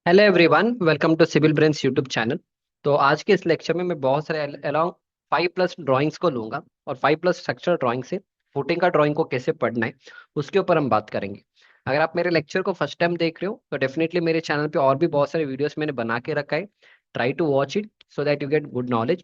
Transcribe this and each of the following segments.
Hello everyone, welcome to Civil Brains YouTube channel. तो आज के इस लेक्चर में मैं बहुत सारे अराउंड 5+ ड्राइंग्स को लूंगा और 5+ स्ट्रक्चर ड्राइंग से फुटिंग का ड्राइंग को कैसे पढ़ना है उसके ऊपर हम बात करेंगे। अगर आप मेरे लेक्चर को फर्स्ट टाइम देख रहे हो तो डेफिनेटली मेरे चैनल पे और भी बहुत सारे वीडियोस मैंने बना के रखा है। Try to watch it so that you get good knowledge.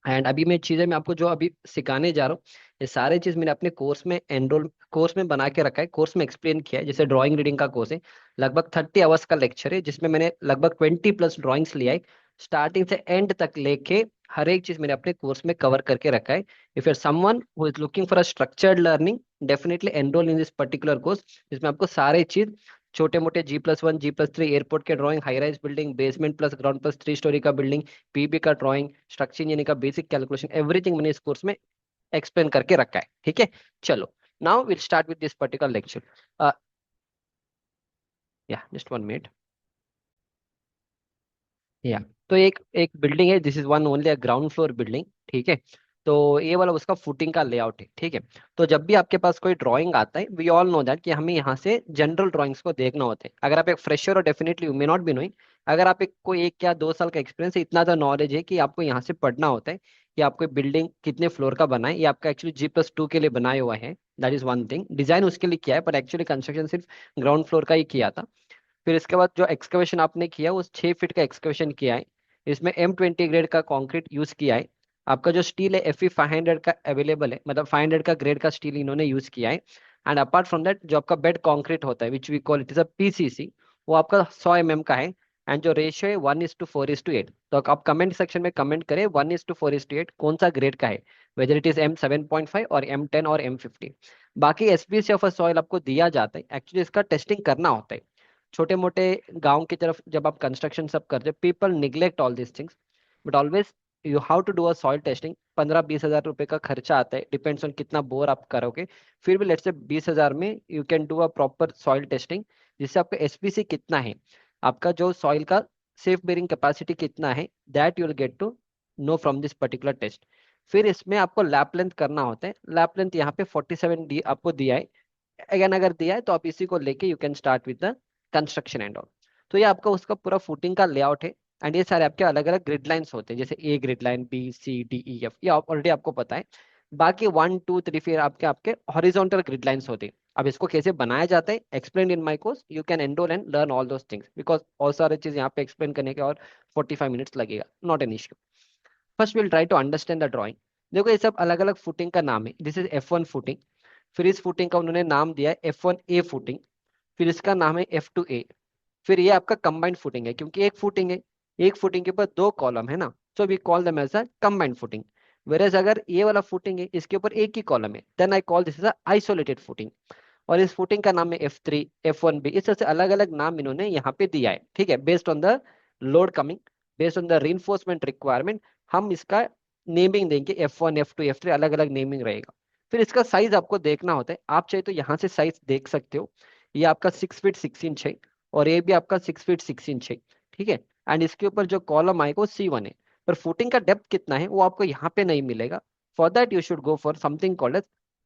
And अभी मैं चीजें मैं आपको जो अभी सिखाने जा रहा हूँ, ये सारे चीज मैंने अपने कोर्स में बना के रखा है, कोर्स में एक्सप्लेन किया है। जैसे ड्राइंग रीडिंग का कोर्स है, लगभग 30 आवर्स का लेक्चर है जिसमें मैंने लगभग 20+ ड्राइंग्स लिया है, स्टार्टिंग से एंड तक लेके हर एक चीज मैंने अपने कोर्स में कवर करके रखा है। If you're someone who is looking for a structured learning, definitely enrol in this particular course, जिसमें आपको सारे चीज छोटे मोटे G+1 G+3 एयरपोर्ट के drawing, high rise building, basement plus ground plus 3 story का बिल्डिंग, पीबी का ड्राइंग, स्ट्रक्चर इंजीनियरिंग का बेसिक कैलकुलेशन, एवरीथिंग मैंने इस कोर्स में एक्सप्लेन करके रखा है। ठीक है, चलो now will start with this particular lecture. या जस्ट 1 मिनट। या तो एक एक बिल्डिंग है, this is one only a ground floor building. ठीक है, तो ये वाला उसका फुटिंग का लेआउट है। ठीक है, तो जब भी आपके पास कोई ड्राइंग आता है, वी ऑल नो दैट कि हमें यहाँ से जनरल ड्राइंग्स को देखना होता है। अगर आप एक फ्रेशर हो, definitely you may not be knowing. अगर आप एक कोई 1 या 2 साल का एक्सपीरियंस है, इतना तो नॉलेज है कि आपको यहाँ से पढ़ना होता है कि आपको बिल्डिंग कितने फ्लोर का बना है। ये आपका एक्चुअली G+2 के लिए बनाया हुआ है। That is one thing, design उसके लिए किया है पर एक्चुअली कंस्ट्रक्शन सिर्फ ग्राउंड फ्लोर का ही किया था। फिर इसके बाद जो एक्सकवेशन आपने किया वो 6 फीट का एक्सकवेशन किया है। इसमें M20 ग्रेड का कंक्रीट यूज किया है। आपका जो स्टील है FE 500 का अवेलेबल है, मतलब 500 का ग्रेड का स्टील इन्होंने यूज किया है। एंड अपार्ट फ्रॉम दैट जो आपका बेड कंक्रीट होता है which we call it is a PCC, वो आपका 100 mm का है। एंड जो रेशियो है 1:4:8। तो आप कमेंट सेक्शन में कमेंट करें 1:4:8 कौन सा ग्रेड का है, वेदर इट इज M7.5 और M10 और M50। बाकी SPC ऑफ अ सॉइल आपको दिया जाता है, एक्चुअली इसका टेस्टिंग करना होता है। छोटे मोटे गांव की तरफ जब आप कंस्ट्रक्शन सब करते, people neglect all this things, but always you how to do a soil testing. 15-20 हज़ार रुपए का खर्चा आता है, डिपेंड्स ऑन कितना बोर आप करोगे। फिर भी लेट्स से 20 हज़ार में you can do a proper soil testing, जिससे आपका SPC कितना है, आपका जो सॉइल का सेफ बेरिंग कैपेसिटी कितना है, that you will get to know from this particular test. फिर इसमें आपको लैप लेंथ करना होता है। लैप लेंथ यहाँ पे 47 आपको दिया है। अगेन अगर दिया है तो आप इसी को लेके you can start with the construction and all. तो ये आपका उसका पूरा फुटिंग का लेआउट है। एंड ये सारे आपके अलग अलग ग्रिड लाइंस होते हैं, जैसे A grid line, B C D E F, ये ऑलरेडी आपको पता है। बाकी 1 2 3 फिर आपके आपके हॉरिजॉन्टल ग्रिड लाइंस होते हैं। अब इसको कैसे बनाया जाता है, explain in my course, you can enrol and learn all those things, because और सारे चीज यहाँ पे एक्सप्लेन करने के और 45 मिनट्स लगेगा, not an issue. First will try to understand the drawing. देखो ये सब अलग अलग फुटिंग का नाम है, दिस इज F1 फुटिंग। फिर इस फुटिंग का उन्होंने नाम दिया है F1A फुटिंग। फिर इसका नाम है F2A। फिर ये आपका कंबाइंड फुटिंग है, क्योंकि एक फुटिंग है, एक फुटिंग के ऊपर 2 कॉलम है ना, so we call them as a combined footing. Whereas अगर ये वाला फुटिंग है, इसके ऊपर एक ही कॉलम है, then I call this as a isolated footing. और इस फुटिंग का नाम है F3 F1B। इस तरह से अलग अलग नाम इन्होंने यहाँ पे दिया है। ठीक है, based on the load coming, based on the reinforcement requirement, हम इसका नेमिंग देंगे। F1 F2 F3 अलग अलग नेमिंग रहेगा। फिर इसका साइज आपको देखना होता है, आप चाहे तो यहाँ से साइज देख सकते हो। ये आपका 6 फीट 6 इंच है और ये भी आपका 6 फीट 6 इंच है। ठीक है, एंड इसके ऊपर जो कॉलम आएगा वो C1 है। पर फुटिंग का डेप्थ कितना है वो आपको यहाँ पे नहीं मिलेगा। For that you should go for something called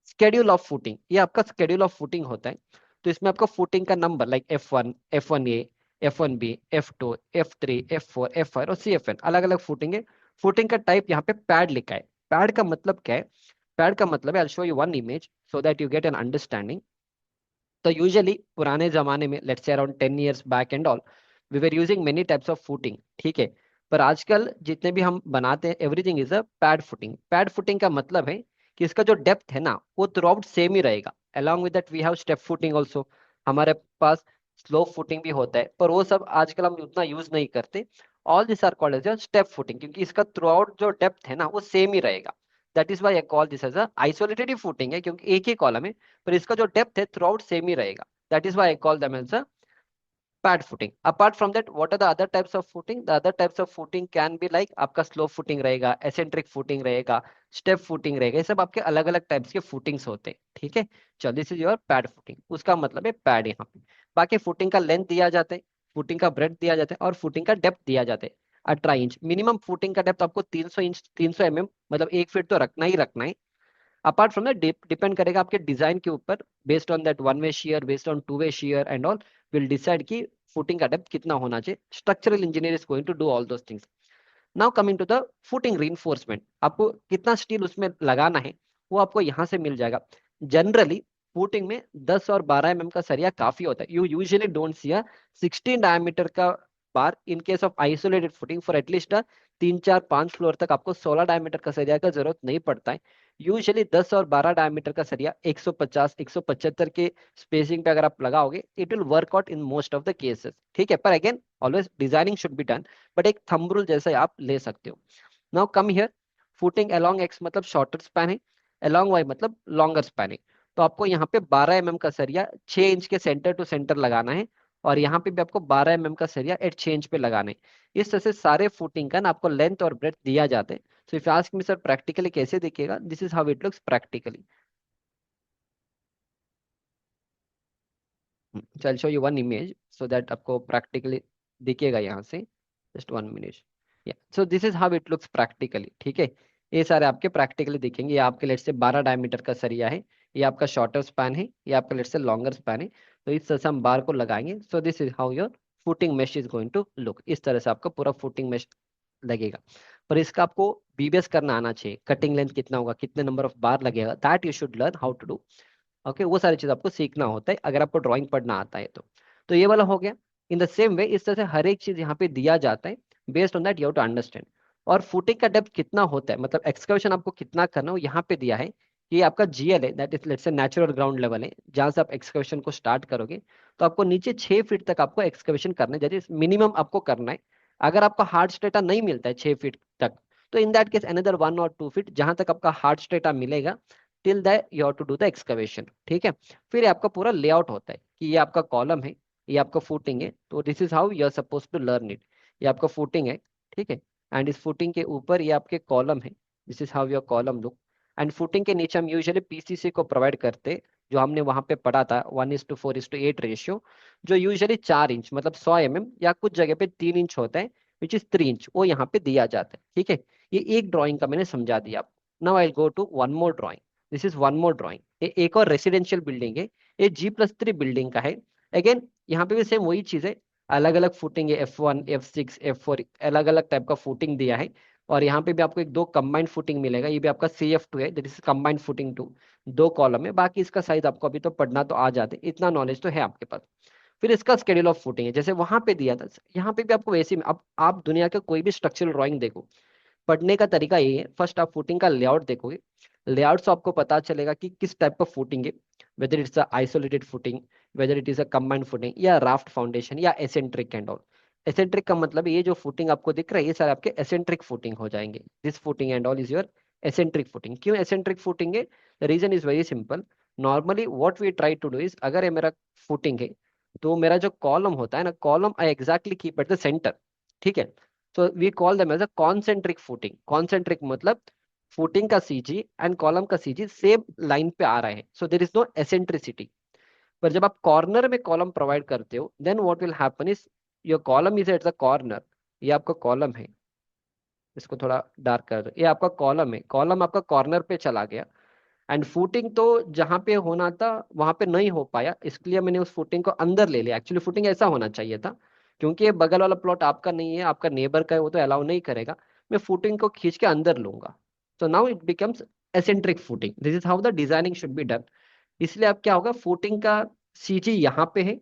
schedule of footing. ये आपका स्केड्यूल ऑफ फुटिंग होता है। तो इसमें आपका फुटिंग का number like F1 F1A F1B F2 F3 F4 F5 और CFN अलग अलग फुटिंग है। फुटिंग का टाइप यहाँ पे पैड लिखा है। पैड का मतलब क्या है, पैड का मतलब है, I show you one image so that you get an understanding. तो यूजुअली पुराने जमाने में, let's say around 10 years back and all, we were using many types of footing. ठीक है, पर आजकल जितने भी हम बनाते हैं, everything is a pad footing. Pad footing का मतलब है कि इसका जो डेप्थ है ना वो थ्रू आउट सेम ही रहेगा। Along with that we have step footing also, हमारे पास स्लोप फुटिंग भी होता है, पर वो सब आजकल हम उतना यूज नहीं करते। All this are called as step footing, क्योंकि इसका थ्रू आउट जो डेप्थ है ना वो सेम ही रहेगा। That is why I call this as a isolated footing है, क्योंकि एक ही कॉलम है, पर इसका जो डेप्थ है थ्रू आउट सेम ही रहेगा। That is why I call them as a pad footing. Apart from that what are the other types of footing, the other types of footing can be like आपका slope footing रहेगा, eccentric footing रहेगा, step footing रहेगा। ये सब आपके अलग अलग types के फुटिंग्स होते हैं। ठीक है, चलो this is your pad footing, उसका मतलब है पैड यहाँ पे। बाकी फुटिंग का लेंथ दिया जाता है, फुटिंग का ब्रेड दिया जाता है और फुटिंग का डेप्थ दिया जाता है। 18 इंच मिनिमम फुटिंग का डेप्थ आपको 300 इंच 300 mm, मतलब 1 फीट तो रखना ही रखना है। अपार्ट फ्रॉम दैट डिपेंड करेगा आपके डिजाइन के ऊपर, based on that one way shear, based on two way shear and all, will decide कि फुटिंग का डेप्थ कितना होना चाहिए, structural engineer is going to do all those things. Now coming to the footing reinforcement, आपको कितना steel उसमें लगाना है वो आपको यहाँ से मिल जाएगा। जनरली फुटिंग में 10 और 12 का सरिया काफी होता है। You usually don't see a 16 diameter का bar in case of isolated footing for at least 3 4 5 floor तक आपको 16 डायमीटर का सरिया का जरूरत नहीं पड़ता है। यूजुअली 10 और 12 डायमीटर का सरिया 150 175 के स्पेसिंग पे अगर आप लगाओगे it will work out in most of the cases, ठीक है। पर again always designing should be done, but एक थंब रूल जैसे आप ले सकते हो। Now come here, footing along x मतलब शॉर्टर स्पैन है, अलोंग वाई मतलब लॉन्गर स्पैन है। तो आपको यहाँ पे 12 का सरिया 6 इंच के सेंटर टू सेंटर लगाना है, और यहाँ पे भी आपको 12 का सरिया एट 6 इंच पे लगाना है। इस तरह से सारे फुटिंग का ना आपको लेंथ और ब्रेथ दिया जाता है। So if ask me sir practically कैसे दिखेगा, this is how it looks practically. So I'll show you one image so that आपको practically दिखेगा यहाँ से। just 1 minute। yeah, so this is how it looks practically, ठीक है। ये सारे आपके प्रैक्टिकली दिखेंगे। ये आपके लेट से 12 डायमीटर का सरिया है, ये आपका शॉर्टर स्पैन है, ये आपका लेट से लॉन्गर स्पैन है। तो इस तरह से हम बार को लगाएंगे। So this is how your footing mesh is going to look. इस तरह से आपका पूरा फुटिंग मेश लगेगा। पर इसका आपको बीबीएस करना आना चाहिए, कटिंग लेंथ कितना होगा, कितने नंबर ऑफ बार लगेगा, that you should learn how to do. Okay, वो सारी चीज आपको सीखना होता है अगर आपको ड्राइंग पढ़ना आता है तो ये वाला हो गया। इन द सेम वे इस तरह से हर एक चीज यहाँ पे दिया जाता है, based on that you have to understand. और फुटिंग का डेप्थ कितना होता है, मतलब एक्सकवेशन आपको कितना करना है वो यहाँ पे दिया है। ये आपका जीएल है, that is let's say natural ground level है, जहां से आप एक्सकवेशन को स्टार्ट करोगे। तो आपको नीचे 6 फीट तक आपको एक्सकवेशन करना है, जैसे मिनिमम आपको करना है। अगर आपको हार्ड स्ट्रेटा नहीं मिलता है 6 फीट तक, तो इन दैट केस अनदर 1 और 2 फीट जहां तक आपका हार्ड स्ट्रेटा मिलेगा, till that you have to do the excavation, ठीक है। फिर ये आपका पूरा लेआउट होता है कि ये आपका कॉलम है, ये आपका फुटिंग है। तो this is how you are suppose to learn it. ये आपका फुटिंग है, ठीक है, एंड इस फुटिंग के ऊपर ये आपके कॉलम है। This is how your column look. And footing के नीचे हम यूजुअली पीसीसी को प्रोवाइड करते, जो हमने वहां पे पढ़ा था 1:4:8 रेशियो, जो यूजुअली 4 इंच मतलब 100 या कुछ जगह पे 3 इंच होता है, विच इज 3 इंच, वो यहाँ पे दिया जाता है, ठीक है। ये एक ड्राइंग का मैंने समझा दिया आपको। Now I go to one more drawing. This is one more drawing. ये एक और रेसिडेंशियल बिल्डिंग है, ये G+3 बिल्डिंग का है। अगेन यहाँ पे भी सेम वही चीज है, अलग अलग फुटिंग है, F1 F6 F4, अलग अलग टाइप का फुटिंग दिया है। और यहाँ पे भी आपको एक दो कंबाइंड फुटिंग मिलेगा, ये भी आपका CF2 है, that is combined footing two. दो कॉलम है, बाकी इसका साइज आपको अभी तो पढ़ना तो आ जाते, इतना नॉलेज तो है आपके पास। फिर इसका स्केड्यूल ऑफ फुटिंग है, जैसे वहां पे दिया था, यहाँ पे भी आपको वैसे ही। अब आप दुनिया का कोई भी स्ट्रक्चरल ड्राइंग देखो, पढ़ने का तरीका यही है, फर्स्ट आप फुटिंग का लेआउट देखोगे। लेआउट से आपको पता चलेगा कि किस टाइप का फुटिंग है, whether it's a isolated footing, whether it is a combined footing, या राफ्ट फाउंडेशन, या एसेंट्रिक एंड ऑल। एसेंट्रिक का मतलब ये जो फुटिंग आपको दिख रहा है, ये सारे आपके एसेंट्रिक फुटिंग हो जाएंगे। This footing and all is your eccentric footing. क्यों एसेंट्रिक फुटिंग है? The reason is very simple. Normally what we try to do is, अगर ये मेरा फुटिंग है, तो मेरा जो कॉलम होता है ना, column I exactly keep at the centre, ठीक है। So we call them as a concentric footing। concentric मतलब footing का CG एंड कॉलम का CG सेम लाइन पे आ रहा है, so there is no eccentricity. पर जब आप कॉर्नर में कॉलम प्रोवाइड करते हो, then what will happen is your column is at the corner. ये आपका कॉलम है, इसको थोड़ा डार्क कर दो, ये आपका कॉलम है, कॉलम आपका कॉर्नर पे चला गया। एंड फुटिंग तो जहां पे होना था वहां पे नहीं हो पाया, इसलिए मैंने उस फुटिंग को अंदर ले लिया। एक्चुअली फुटिंग ऐसा होना चाहिए था, क्योंकि ये बगल वाला प्लॉट आपका नहीं है, आपका नेबर का है, वो तो अलाउ नहीं करेगा। मैं फुटिंग को खींच के अंदर लूंगा। So now it becomes eccentric footing. This is how the designing should be done. इसलिए अब क्या होगा, फुटिंग का CG यहाँ पे है,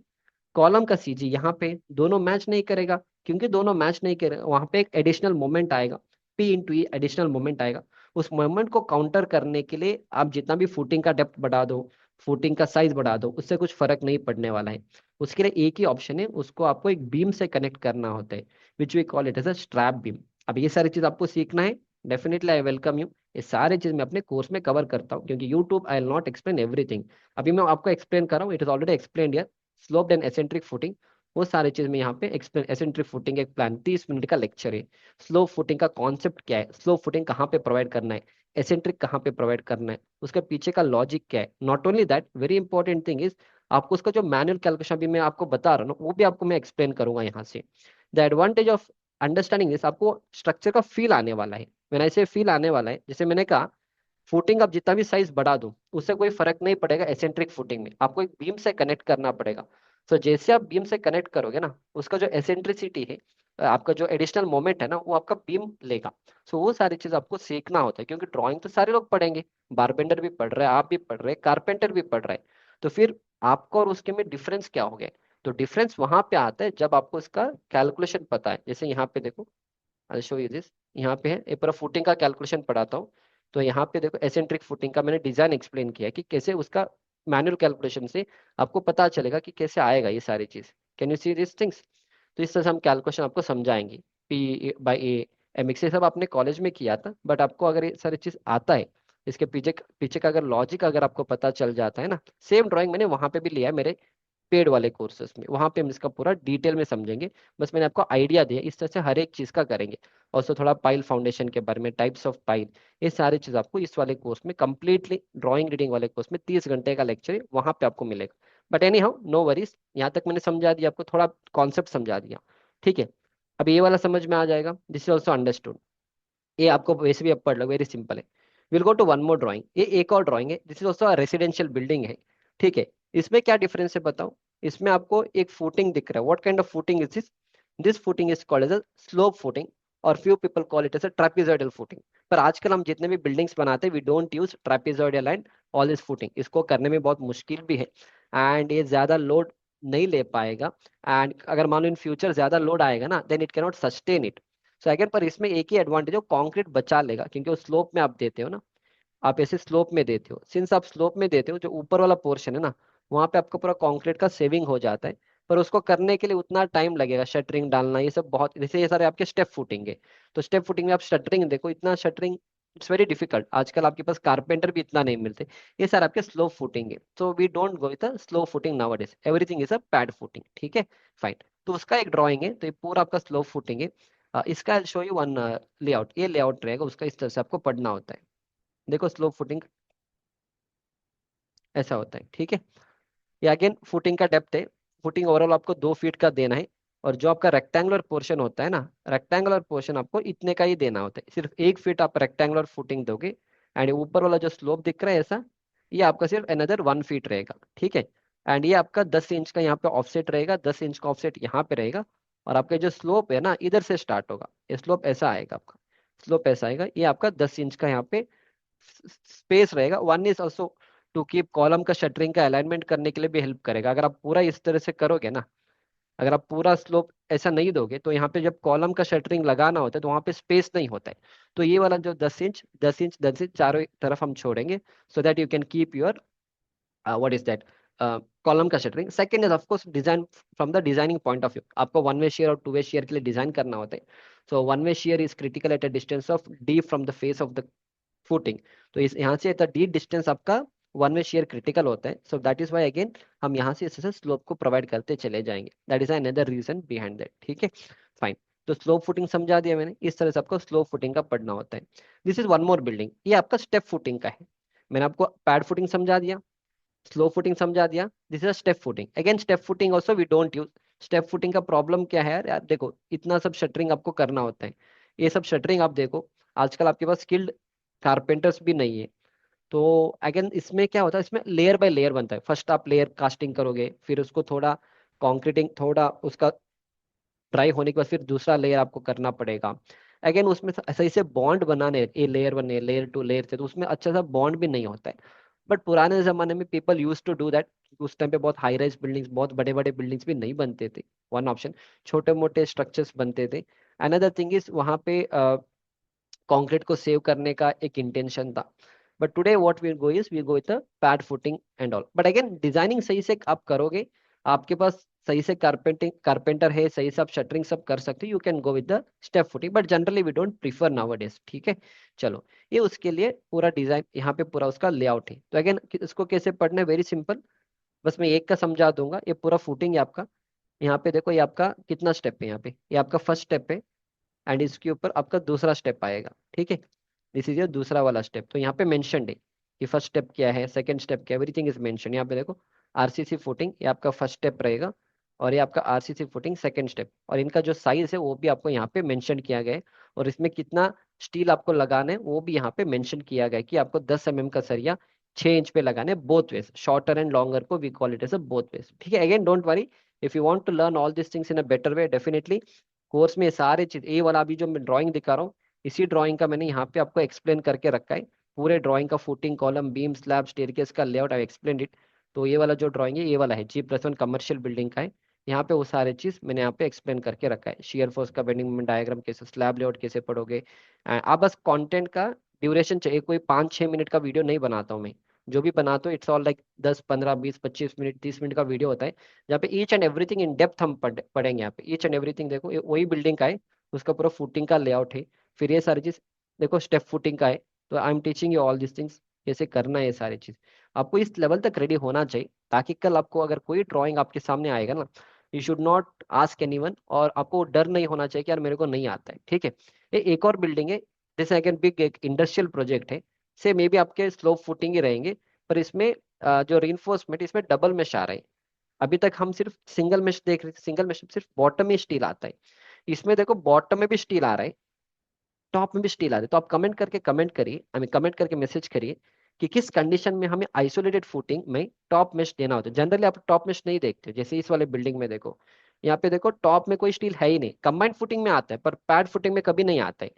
कॉलम का CG यहाँ पे, दोनों मैच नहीं करेगा। क्योंकि दोनों मैच नहीं करेगा, वहां पे एक एडिशनल मोमेंट आएगा, P×E एडिशनल मोमेंट आएगा। उस मोमेंट को काउंटर करने के लिए आप जितना भी फुटिंग का डेप्थ बढ़ा दो, फुटिंग का साइज बढ़ा दो, उससे कुछ फर्क नहीं पड़ने वाला है। उसके लिए एक ही ऑप्शन है, उसको आपको एक बीम से कनेक्ट करना होता है, which we call it as a strap beam. अब ये सारी चीज आपको सीखना है, डेफिनेटली आई वेलकम यू। ये सारे चीज मैं अपने कोर्स में कवर करता हूँ, क्योंकि YouTube I will not explain everything. अभी मैं आपको एक्सप्लेन कर रहा हूँ, it is already explain. Sloped and eccentric footing, वो सारी चीज में यहाँ पे एक्सप्लेन। एसेंट्रिक फुटिंग एक प्लान 30 मिनट का लेक्चर है। स्लो फुटिंग का कॉन्सेप्ट क्या है, स्लो फुटिंग कहाँ पे प्रोवाइड करना है, एसेंट्रिक कहाँ पे प्रोवाइड करना है, उसके पीछे का लॉजिक क्या है। Not only that, very important thing is आपको उसका जो मैनुअल कैलकुलेशन भी मैं आपको बता रहा हूँ वो भी आपको मैं एक्सप्लेन करूंगा यहाँ से। The advantage of understanding this, आपको स्ट्रक्चर का फील आने वाला है। मैंने ऐसे फील आने वाला है, जैसे मैंने कहा फुटिंग आप जितना भी साइज बढ़ा दो, उससे कोई फर्क नहीं पड़ेगा। एसेंट्रिक फुटिंग में आपको एक बीम से कनेक्ट करना पड़ेगा। सो जैसे आप बीम से कनेक्ट करोगे ना, उसका जो एसेंट्रिसिटी है, आपका जो एडिशनल मोमेंट है ना, वो आपका बीम लेगा। सो वो सारी चीज आपको सीखना होता है, क्योंकि ड्राइंग तो सारे लोग पढ़ेंगे, बारबेंडर भी पढ़ रहे हैं, आप भी पढ़ रहे हैं, कारपेंटर भी पढ़ रहे हैं। तो फिर आपको और उसके में डिफरेंस क्या हो गया? तो डिफरेंस वहां पे आता है जब आपको इसका कैलकुलेशन पता है। जैसे यहाँ पे देखो, आई शो यू दिस, यहाँ पे है, ये पूरा फुटिंग का कैलकुलेशन पढ़ाता हूँ। तो यहाँ पे देखो, एसेंट्रिक फुटिंग का मैंने डिजाइन एक्सप्लेन किया है कि कैसे उसका मैनुअल कैलकुलेशन से आपको पता चलेगा कि कैसे आएगा ये सारी चीज। Can you see this things? तो इस तरह से हम कैलकुलेशन आपको समझाएंगे, P/A MX, ये सब आपने कॉलेज में किया था, बट आपको अगर ये सारी चीज आता है, इसके पीछे पीछे का अगर लॉजिक अगर आपको पता चल जाता है ना, सेम ड्राइंग मैंने वहां पे भी लिया है मेरे पेड वाले कोर्सेज में, वहां पे हम इसका पूरा डिटेल में समझेंगे। बस मैंने आपको आइडिया दिया, इस तरह से हर एक चीज का करेंगे। और सो थोड़ा पाइल फाउंडेशन के बारे में, टाइप्स ऑफ पाइल, ये सारी चीज आपको इस वाले कोर्स में कंप्लीटली, ड्राइंग रीडिंग वाले कोर्स में 30 घंटे का लेक्चर है, वहां पे आपको मिलेगा। But anyhow, no worries, यहाँ तक मैंने समझा दिया आपको, थोड़ा कॉन्सेप्ट समझा दिया, ठीक है। अब ये वाला समझ में आ जाएगा, दिस इज ऑल्सो अंडरस्टूड। ये आपको वैसे भी अब पढ़ लो, वेरी सिंपल है। Will go to one more drawing, ये एक और ड्राइंग है, this is also residential building है, ठीक है। इसमें क्या डिफरेंस है बताओ? इसमें आपको एक फुटिंग दिख रहा है, what kind of footing is this? This footing is called as a slope footing, और few people call it as a trapezoidal footing. पर आजकल हम जितने भी बिल्डिंग्स बनाते हैं, we don't use trapezoidal and all this footing, इसको करने में बहुत मुश्किल भी है, एंड ये ज्यादा लोड नहीं ले पाएगा। एंड अगर मान लो इन फ्यूचर ज्यादा लोड आएगा ना, then it cannot sustain it. So again, पर इसमें एक ही एडवांटेज है, कंक्रीट बचा लेगा, क्योंकि वो स्लोप में आप देते हो ना, आप ऐसे स्लोप में देते हो, सिंस आप स्लोप में देते हो, जो ऊपर वाला पोर्शन है ना, वहां पे आपको पूरा कंक्रीट का सेविंग हो जाता है। पर उसको करने के लिए उतना टाइम लगेगा, शटरिंग डालना, ये सब बहुत, जैसे ये सारे आपके स्टेप फुटिंग है। तो स्टेप फुटिंग में आप शटरिंग देखो, इतना शटरिंग इट्स वेरी डिफिकल्ट, आजकल आपके पास कारपेंटर भी इतना नहीं मिलते। ये सारे आपके स्लो फुटिंग है, so we don't go with slow footing nowadays, everything is a pad footing, ठीक है, फाइन। तो उसका एक ड्राइंग है, तो ये पूरा आपका स्लो फुटिंग है। इसका शो यू वन लेआउट, ये लेआउट रहेगा उसका, इस तरह से आपको पढ़ना होता है। देखो, स्लो फुटिंग ऐसा होता है, ठीक है। ये अगेन फुटिंग का डेप्थ है। फुटिंग ओवरऑल आपको 2 फीट का देना है। और जो आपका रेक्टेंगुलर पोर्शन होता है ना, रेक्टेंगुलर पोर्शन आपको इतने का ही देना होता है, सिर्फ 1 फीट आप रेक्टेंगुलर फुटिंग दोगे। एंड ऊपर वाला जो स्लोप दिख रहा है ऐसा, ये आपका सिर्फ अनदर 1 फीट रहेगा, ठीक है। एंड ये आपका 10 इंच का यहाँ पे ऑफसेट रहेगा, 10 इंच का ऑफसेट यहाँ पे रहेगा। और आपका जो स्लोप है ना, इधर से स्टार्ट होगा, ये स्लोप ऐसा आएगा आपका, स्लोप ऐसा आएगा, ये आपका 10 इंच का यहाँ पे स्पेस रहेगा। One is also to keep column का शटरिंग का अलाइनमेंट करने के लिए भी हेल्प करेगा। अगर आप पूरा इस तरह से करोगे ना, अगर आप पूरा स्लोप ऐसा नहीं दोगे, तो यहाँ पे जब कॉलम का शटरिंग लगाना होता है, तो वहाँ पे स्पेस नहीं होता है। तो ये वाला जो 10 इंच चारों तरफ हम छोड़ेंगे, so that you can keep your what is that column का shuttering. Second is of course design, from the designing point of view, आपको वन वे शेयर और टू वे शेयर के लिए डिजाइन करना होता है। So one way shear is critical at a distance of D from the face of the footing. तो इस यहाँ से डी डिस्टेंस आपका वन वे शेयर क्रिटिकल होता है। सो दैट इज वाई अगेन हम यहाँ से इस स्लोप को प्रोवाइड करते चले जाएंगे, that is another reason behind that, ठीक है, फाइन। तो स्लोप फुटिंग समझा दिया मैंने, इस तरह से आपको स्लोप फुटिंग का पढ़ना होता है। This is one more building, ये आपका स्टेप फुटिंग का है। मैंने आपको पैड फुटिंग समझा दिया, स्लो फुटिंग समझा दिया, this is step footing. Again step footing also we don't use. Step footing का प्रॉब्लम क्या है यार, यार देखो, इतना सब शटरिंग आपको करना होता है, ये सब शटरिंग आप देखो, आजकल आपके पास स्किल्ड कारपेंटर्स भी नहीं है। तो अगेन इसमें क्या होता है, इसमें लेयर बाय लेयर बनता है, फर्स्ट आप लेयर कास्टिंग करोगे, फिर उसको थोड़ा कॉन्क्रीटिंग, थोड़ा उसका ड्राई होने के बाद फिर दूसरा लेयर आपको करना पड़ेगा। अगेन उसमें सही से बॉन्ड बनाने, ए लेयर 1 है, लेयर 2, लेयर 3, तो उसमें अच्छा सा बॉन्ड भी नहीं होता है। बट पुराने जमाने में people use to do that, उस टाइम पे बहुत हाई राइज बिल्डिंग्स, बहुत बड़े बड़े बिल्डिंग्स भी नहीं बनते थे, वन ऑप्शन, छोटे मोटे स्ट्रक्चर्स बनते थे। अनदर थिंग इज वहाँ पे कंक्रीट को सेव करने का एक इंटेंशन था। But today what we go is we go with pad footing and all. But again designing सही से आप करोगे, आपके पास सही से कारपेंटर है, सही से आप शटरिंग सब कर सकते हो, you can go with the step footing, but generally we don't prefer nowadays, ठीक है। चलो, ये उसके लिए पूरा डिजाइन, यहाँ पे पूरा उसका लेआउट है। तो अगेन इसको कैसे पढ़ना है, वेरी सिंपल, बस मैं एक का समझा दूंगा। ये पूरा फुटिंग है आपका, यहाँ पे देखो, ये आपका कितना स्टेप है, यहाँ पे ये आपका फर्स्ट स्टेप है, एंड इसके ऊपर आपका दूसरा स्टेप आएगा, ठीक है। दिस इज योर दूसरा वाला स्टेप। तो यहाँ पे मेंशनड है कि फर्स्ट स्टेप क्या है, सेकंड स्टेप क्या है, एवरीथिंग इज मेंशन। यहाँ पे देखो, आरसीसी फुटिंग, ये आपका फर्स्ट स्टेप रहेगा, और ये आपका आरसीसी फुटिंग सेकंड स्टेप, और इनका जो साइज है वो भी आपको यहाँ पे मेंशन किया गया है। और इसमें कितना स्टील आपको लगाना है वो भी यहाँ पे मेंशन किया गया है, कि आपको 10 mm का सरिया 6 इंच पे लगाने both ways, shorter and longer को we call it as a both ways, ठीक है। Again don't worry, if you want to learn all this things in a better way, definitely course में ये सारे चीज, ये वाला अभी जो मैं ड्राइंग दिखा रहा हूँ, इसी ड्राइंग का मैंने यहाँ पे आपको एक्सप्लेन करके रखा है। पूरे ड्राइंग का footing, column, beam, slab, staircase का लेआउट आई एक्सप्लेन इट। तो ये वाला जो ड्राइंग है, ये वाला है G+1 कमर्शियल बिल्डिंग का है। यहाँ पे वो सारे चीज मैंने यहाँ पे एक्सप्लेन करके रखा है, शियर फोर्स का, बेंडिंग मोमेंट डायग्राम कैसे, स्लैब लेआउट कैसे पढ़ोगे। आप बस कंटेंट का ड्यूरेशन चाहिए, कोई 5-6 मिनट का वीडियो नहीं बनाता हूँ मैं। जो भी बनाता हूँ it's all like 10, 15, 20, 25 minute, 30 minute का वीडियो होता है, जहाँ पे each and everything in depth हम पढ़ेंगे। यहाँ पे ईच एंड एवरीथिंग देखो, ये वही बिल्डिंग का है, उसका पूरा फुटिंग का लेआउट है। फिर ये सारी चीज देखो, स्टेप फुटिंग का है। तो I am teaching you all this things, कैसे करना है ये सारी चीज। आपको इस लेवल तक रेडी होना चाहिए, ताकि कल आपको अगर कोई ड्राइंग आपके सामने आएगा ना, you should not ask anyone, और आपको डर नहीं होना चाहिए कि यार मेरे को नहीं आता है, ठीक है। ये एक और बिल्डिंग है, जैसे अगेन बिग एक इंडस्ट्रियल प्रोजेक्ट है, से मे भी आपके स्लोप फुटिंग ही रहेंगे, पर इसमें जो रिइंफोर्समेंट, इसमें डबल मेश आ रहा है। अभी तक हम सिर्फ सिंगल मेश देख रहे थे, सिंगल मेश में सिर्फ बॉटम में स्टील आता है, इसमें देखो बॉटम में भी स्टील आ रहा है, टॉप में भी स्टील आ रहा है। तो आप कमेंट करिए, हमें कमेंट करके मैसेज करिए कि किस कंडीशन में हमें आइसोलेटेड फुटिंग में टॉप मेश देना होता है। जनरली आप टॉप मेश नहीं देखते, जैसे इस वाले बिल्डिंग में देखो, यहाँ पे देखो टॉप में कोई स्टील है ही नहीं, कंबाइंड फुटिंग में आता है पर पैड फुटिंग में कभी नहीं आता है।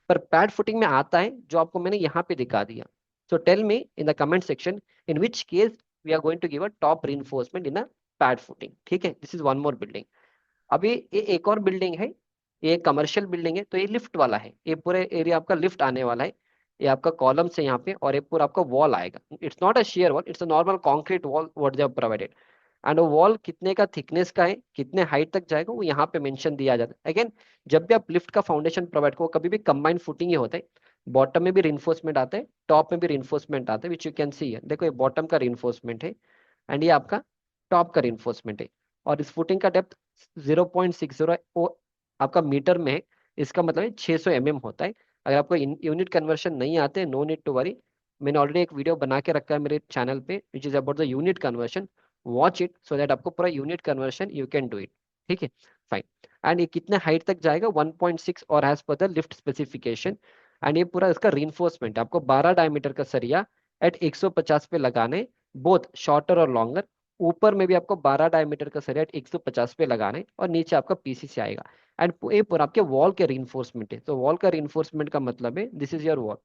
पर पैड फुटिंग में आता है, जो आपको मैंने यहाँ पे दिखा दिया। So tell me in the comment section in which case we are going to give a top reinforcement in a pad footing, ठीक है। This is one more building. अभी ये एक और बिल्डिंग है, ये कमर्शियल बिल्डिंग है, तो ये लिफ्ट वाला है, ये पूरे एरिया आपका लिफ्ट आने वाला है। ये आपका कॉलम से यहाँ पे, और ये पूरा आपका वॉल आएगा, it's not a share wall, it's a normal concrete wall what they have provided. And वो वॉल कितने का थिकनेस का है, कितने हाइट तक जाएगा, वो यहाँ पे मेंशन दिया जाता है। अगेन, जब भी आप लिफ्ट का फाउंडेशन प्रोवाइड करो, कभी भी कंबाइंड फुटिंग ही होता है। बॉटम में भी रिइंफोर्समेंट आता है, टॉप में भी रिइंफोर्समेंट आता है, विच यू कैन सी है। देखो ये बॉटम का रिइंफोर्समेंट है, एंड ये आपका टॉप का रिइंफोर्समेंट है। और इस फुटिंग का डेप्थ 0.60 आपका मीटर में है, इसका मतलब है 600 होता है। अगर आपको यूनिट कन्वर्शन नहीं आते, नो नीड टू वरी, मैंने ऑलरेडी एक वीडियो बना के रखा है मेरे चैनल पे, which is about the unit conversion. Watch it so that आपको पूरा unit conversion you can do it, ठीक है। फाइन। एंड ये कितने हाइट तक जाएगा, 1.6, और as per the lift specification. And ये पूरा इसका रीइंफोर्समेंट है, आपको 12 डायमीटर का सरिया एट 150 पे लगाने, बोथ शॉर्टर और लॉन्गर। ऊपर में भी आपको 12 डायमीटर का सरिया 150 पे लगाना है, और नीचे आपका पीसीसी आएगा। एंड ये पूरा आपके वॉल के रीइंफोर्समेंट है। तो वॉल का रीइंफोर्समेंट का मतलब है दिस इज योर वॉल।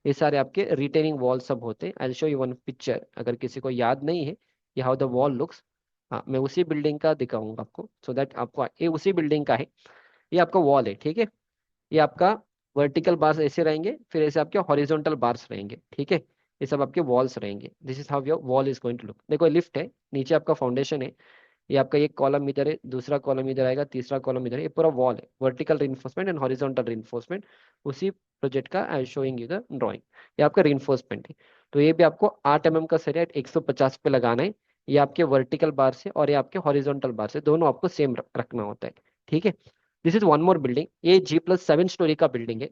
ये सारे आपके रिटेनिंग वॉल सब होते हैं। आई शो यू वन पिक्चर, अगर किसी को याद नहीं है कि हाउ द वॉल लुक्स। हाँ, मैं उसी बिल्डिंग का दिखाऊंगा आपको, सो दैट आपको, ये उसी बिल्डिंग का है। ये आपका वॉल है, ठीक है। ये आपका वर्टिकल बार्स ऐसे रहेंगे, फिर ऐसे आपके हॉरिजॉन्टल बार्स रहेंगे, ठीक है। ये सब आपके वॉल्स रहेंगे, this is how your wall is going to look. देखो लिफ्ट है, नीचे आपका फाउंडेशन है, ये आपका एक कॉलम इधर है, दूसरा कॉलम इधर आएगा, तीसरा कॉलम इधर है, ये पूरा वॉल है, vertical reinforcement and horizontal reinforcement. उसी प्रोजेक्ट का I am showing you the drawing. ये आपका रिइंफोर्समेंट है। तो ये भी आपको 8 का सरिया 150 पे लगाना है। ये आपके वर्टिकल बार से और ये आपके हॉरिजॉन्टल बार से, दोनों आपको सेम रखना होता है, ठीक है। This is one more building, ये G+7 स्टोरी का बिल्डिंग है,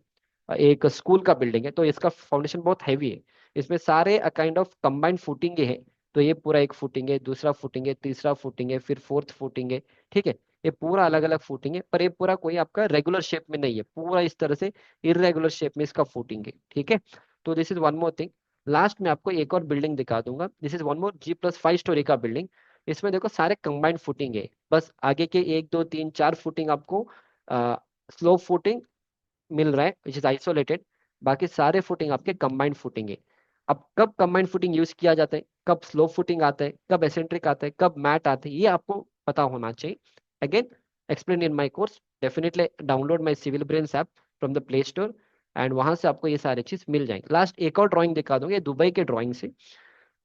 एक स्कूल का बिल्डिंग है। तो इसका फाउंडेशन बहुत हैवी है, इसमें सारे काइंड ऑफ कंबाइंड फुटिंग है। तो ये पूरा एक फुटिंग है, दूसरा फुटिंग है, तीसरा फुटिंग है, फिर फोर्थ फुटिंग है, ठीक है। ये पूरा अलग अलग फुटिंग है, पर ये पूरा कोई आपका रेगुलर शेप में नहीं है, पूरा इस तरह से इरेगुलर शेप में इसका फुटिंग है, ठीक है। तो this is one more thing. Last में आपको एक और बिल्डिंग दिखा दूंगा, this is one more G+5 story का बिल्डिंग। इसमें देखो सारे कंबाइंड फुटिंग है, बस आगे के 1, 2, 3, 4 फुटिंग आपको स्लो फुटिंग मिल रहा है, विच इज आइसोलेटेड। बाकी सारे फुटिंग आपके कंबाइंड फुटिंग है। अब कब कंबाइंड फुटिंग यूज किया जाता है, कब स्लो फुटिंग आता है, कब एसेंट्रिक आता है, कब मैट आता है, ये आपको पता होना चाहिए। Again, explain in my course. Definitely download my Civil Brains app from the Play Store, and वहां से आपको ये सारी चीज मिल जाएंगे। लास्ट एक और ड्राइंग दिखा दूंगा, ये दुबई के ड्राइंग से।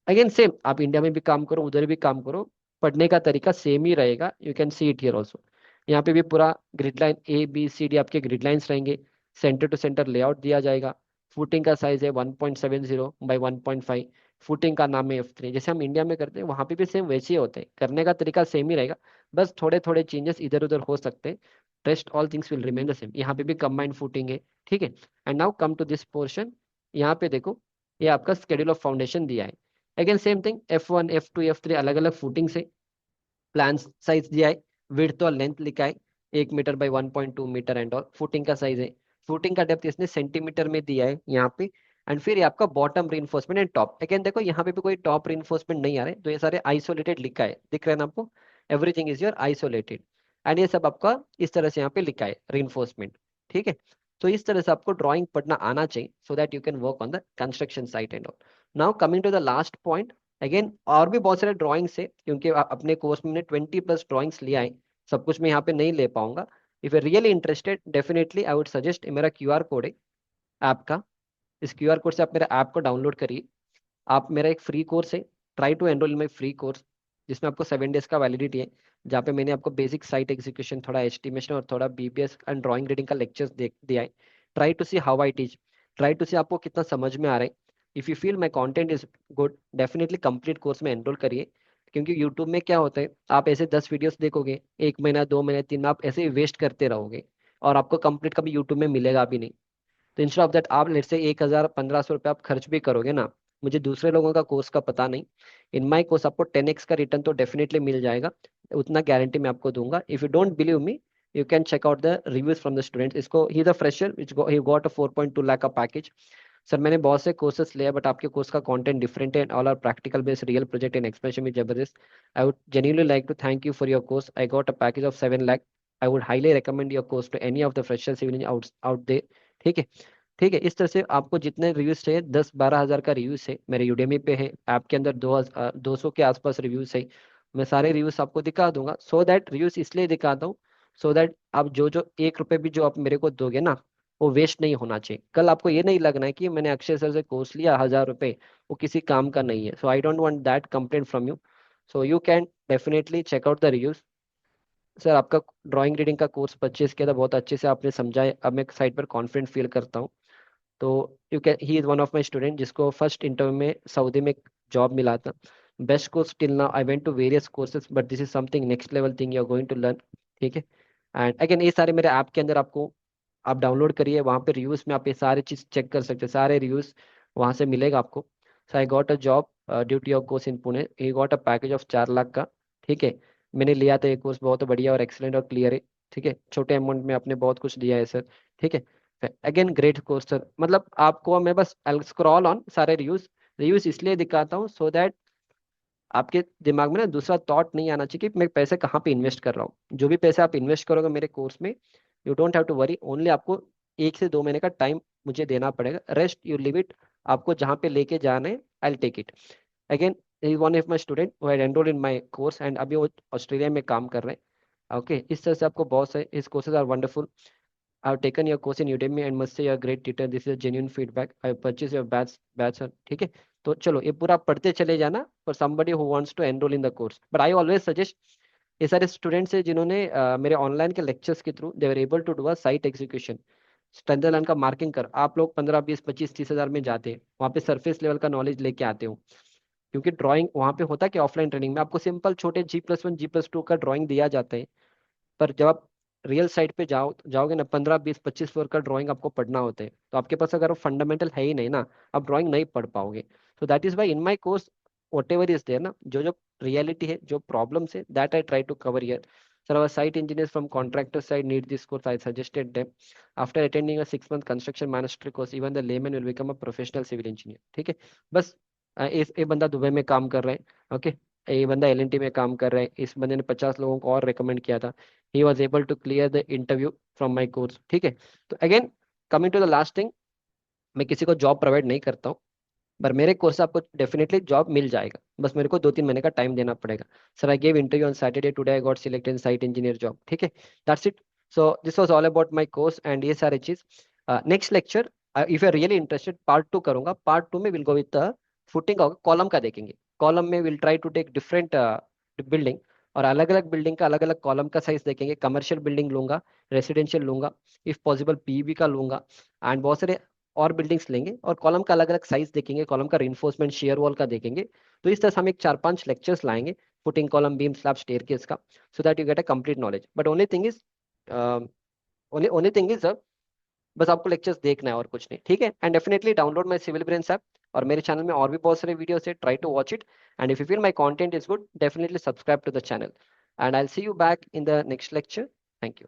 अगेन सेम, आप इंडिया में भी काम करो, उधर भी काम करो, पढ़ने का तरीका सेम ही रहेगा। You can see it here also. यहाँ पे भी पूरा grid line A B C D आपके ग्रिड लाइंस रहेंगे, सेंटर टू सेंटर लेआउट दिया जाएगा। फुटिंग का साइज है 1.70 बाई 1.5। फुटिंग का नाम है F3, जैसे हम इंडिया में करते हैं वहां पे भी सेम वैसे ही होते हैं, करने का तरीका सेम ही रहेगा, बस थोड़े थोड़े चेंजेस इधर उधर हो सकते हैं। Rest all things will remain the same. यहाँ पे भी कंबाइंड फुटिंग है, ठीक है। And now come to this portion. यहाँ पे देखो, ये आपका स्केड्यूल ऑफ फाउंडेशन दिया है। Again same thing, F1 F2 F3 अलग अलग फुटिंग से प्लान साइज दिया है, विड्थ और लेंथ लिखा है, 1 metre by 1.2 metre and all footing का साइज है। फुटिंग का डेप्थ इसने सेंटीमीटर में दिया है यहाँ पे। एंड फिर ये आपका bottom reinforcement and top. Again देखो यहाँ पे भी कोई टॉप रीइंफोर्समेंट नहीं आ रहे, तो ये सारे आइसोलेटेड लिखा है, दिख रहा है ना आपको, everything is your isolated. And ये सब आपका इस तरह से यहाँ पे लिखा है रीइंफोर्समेंट, ठीक है। तो इस तरह से आपको ड्राइंग पढ़ना आना चाहिए, so that you can work on the construction site and all. Now coming to the last point, again और भी बहुत सारे ड्राइंग्स है, क्योंकि अपने कोर्स में 20+ ड्राइंग्स लिया है, सब कुछ मैं यहाँ पे नहीं ले पाऊंगा। If you really interested, definitely I would suggest, मेरा QR कोड है ऐप का, इस QR कोड से आप मेरे ऐप को डाउनलोड करिए। आप मेरा एक फ्री कोर्स है, try to enrol in my free course, जिसमें आपको 7 डेज का वैलिडिटी है, जहाँ पे मैंने आपको बेसिक साइट एग्जीक्यूशन, थोड़ा एस्टिमेशन और थोड़ा BPS एंड ड्राइंग रीडिंग का लेक्चर्स दे दिया है। Try to see how I teach, try to see आपको कितना समझ में आ रहा है। If you feel my content is good, definitely complete course में एनरोल करिए। क्योंकि यूट्यूब में क्या होता है, आप ऐसे 10 वीडियोस देखोगे, 1 महीना 2 महीने 3 आप ऐसे ही वेस्ट करते रहोगे, और आपको कंप्लीट कभी यूट्यूब में मिलेगा भी नहीं। तो इंस्टेड ऑफ दैट, आप लेट से 1,000 1500 रुपये आप खर्च भी करोगे ना, मुझे दूसरे लोगों का कोर्स का पता नहीं, इन माई कोर्स आपको 10x का रिटर्न तो डेफिनेटली मिल जाएगा, उतना गारंटी मैं आपको दूंगा। If you don't believe me, you can check out the reviews from the students. इसको he is a fresher which he got a 4.2 lakh का पैकेज। सर मैंने बहुत से कोर्सेस लिए, बट आपके कोर्स का कंटेंट डिफरेंट है, all are practical based, real project and expression में जबरदस्त। I would genuinely like to thank you for your course. I got a package of 7 lakh. I would highly recommend your course to any of the freshers even out there, ठीक है। ठीक है, इस तरह से आपको जितने रिव्यूज चाहिए, 10-12 हज़ार का रिव्यूज है मेरे यूडेमी पे है, ऐप के अंदर 200 के आसपास रिव्यूज है। मैं सारे रिव्यूज आपको दिखा दूंगा, सो दैट रिव्यूज इसलिए दिखाता हूँ, सो दैट आप जो 1 रुपए भी जो आप मेरे को दोगे ना, वो वेस्ट नहीं होना चाहिए। कल आपको ये नहीं लगना है कि मैंने अक्षय सर से कोर्स लिया 1000 रुपए, वो किसी काम का नहीं है। So I don't want that complaint from you. So you can definitely check out the reviews. Sir आपका ड्राइंग रीडिंग का कोर्स परचेज किया था, बहुत अच्छे से आपने समझा है, अब मैं साइड पर कॉन्फिडेंट फील करता हूँ। तो you can, he is one of my student जिसको फर्स्ट इंटरव्यू में सऊदी में जॉब मिला था। Best course till now, I went to various courses, but this is something next level thing you are going to learn, ठीक है। And again ये सारे मेरे ऐप के अंदर आपको, आप डाउनलोड करिए, वहाँ पे रिव्यूज में आप ये सारी चीज़ चेक कर सकते हैं, सारे रिव्यूज वहाँ से मिलेगा आपको। So I got a job due to your course in Pune, he got a package of 4 lakh का, ठीक है। मैंने लिया था ये कोर्स, बहुत बढ़िया और एक्सलेंट और क्लियर है, ठीक है। छोटे अमाउंट में आपने बहुत कुछ दिया है सर, ठीक है। अगेन ग्रेट कोर्स सर, मतलब आपको मैं बस स्क्रॉल ऑन सारे रिव्यूज, रिव्यूज इसलिए दिखाता हूँ सो दैट आपके दिमाग में ना दूसरा थॉट नहीं आना चाहिए कि मैं पैसे कहाँ पे इन्वेस्ट कर रहा हूँ। जो भी पैसे आप इन्वेस्ट करोगे मेरे कोर्स में, you don't have to worry, only आपको 1 से 2 महीने का टाइम मुझे देना पड़ेगा, रेस्ट यू लिव इट, आपको जहाँ पे लेके जाना है I take it. Again he one of my student who had enrolled in my course, and अभी वो ऑस्ट्रेलिया में काम कर रहे हैं, ओके। इस तरह से आपको बहुत सारे, his courses are wonderful. I have taken your course in Udemy and must say you are a great teacher. This is a genuine feedback. I have purchased your batch sir. ठीक है। तो चलो ये पूरा पढ़ते चले जाना for somebody who wants to enroll in the course. But I always suggest, ये सारे स्टूडेंट्स हैं जिन्होंने मेरे ऑनलाइन के लेक्चर्स के through they were able to do a site execution, standard का मार्किंग कर, आप लोग 15 20 25 30 हज़ार में जाते हैं, वहाँ पे सरफेस लेवल का नॉलेज लेके आते हो। क्योंकि ड्राइंग वहाँ पे होता है कि ऑफलाइन ट्रेनिंग में आपको सिंपल छोटे G+1 G+2 का ड्राइंग दिया जाता है, पर जब आप रियल साइट पे जाओगे ना, 15 20 25 फ्लोर का ड्राइंग आपको पढ़ना होता है, तो आपके पास अगर वो फंडामेंटल है ही नहीं ना, आप ड्राइंग नहीं पढ़ पाओगे। तो that is why in my course whatever is there ना, जो जो रियलिटी है, जो प्रॉब्लम्स है, that I try to cover here. Sir our site engineers from contractor side need this course, I suggested them. After attending a 6 month construction mastery course, even the layman will become a professional civil engineer, ठीक है। बस ये बंदा Dubai में काम कर रहा है, ओके। ये बंदा LNT में काम कर रहा है, इस बंदे ने 50 लोगों को और रेकमेंड किया था, he was able to clear the interview from my course, ठीक है। तो again coming to the last thing, मैं किसी को जॉब प्रोवाइड नहीं करता हूँ, पर मेरे कोर्स से आपको डेफिनेटली जॉब मिल जाएगा, बस मेरे को 2-3 महीने का टाइम देना पड़ेगा। Sir I gave interview on Saturday, today I got selected in site engineer job, ठीक है। That's it. So this was all about my course and ये सारे चीज। Next lecture, if you are really interested, part 2 करूंगा। Part 2 में will go with footing और column का देखेंगे। कॉलम में will try to take different building, और अलग अलग बिल्डिंग का अलग अलग कॉलम का साइज देखेंगे। कमर्शियल बिल्डिंग लूंगा, रेसिडेंशियल लूंगा, इफ पॉसिबल PEB का लूंगा, एंड बहुत सारे और बिल्डिंग्स लेंगे, और कॉलम का अलग अलग साइज देखेंगे, कॉलम का रिइंफोर्समेंट शेयर वॉल का देखेंगे। तो इस तरह से हम एक 4-5 लेक्चर्स लाएंगे, footing, column, beam, slab, staircase का, so that you get a complete knowledge. But only thing is बस आपको लेक्चर्स देखना है और कुछ नहीं, ठीक है। And definitely download my Civil Brains app, और मेरे चैनल में और भी बहुत सारे वीडियोस है, try to watch it. And if you feel my content is good, definitely subscribe to the channel, and I will see you back in the next lecture. Thank you.